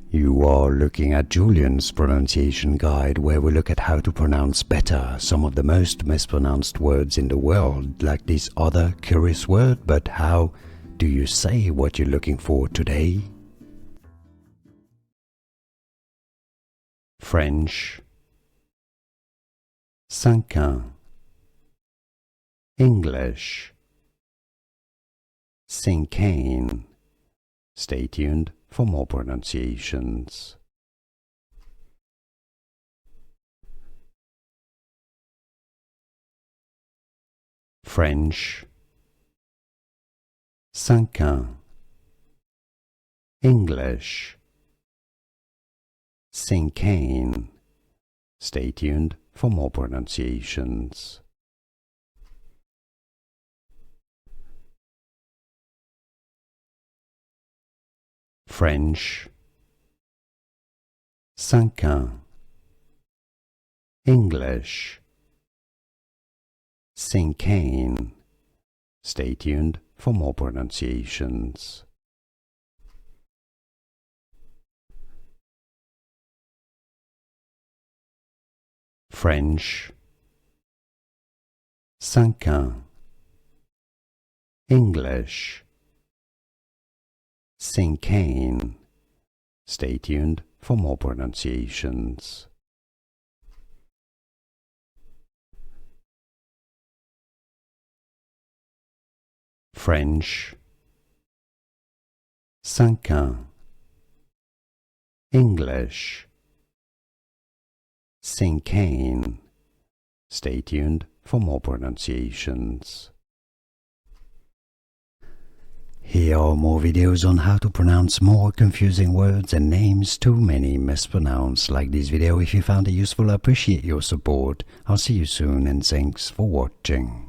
You are looking at Julian's pronunciation guide, where we look at how to pronounce better some of the most mispronounced words in the world, like this other curious word. But how do you say what you're looking for today? French, Cinquain. English, Cinquain. Stay tuned for more pronunciations. French, Cinquain. English, Cinquain. Stay tuned for more pronunciations. French, Cinquain. English, Cinquain. Stay tuned for more pronunciations. French, Cinquain. English, Cinquain. Stay tuned for more pronunciations. French, Cinquain. English, Cinquain. Stay tuned for more pronunciations. Here are more videos on how to pronounce more confusing words and names too many mispronounced. Like this video if you found it useful. I appreciate your support. I'll see you soon and thanks for watching.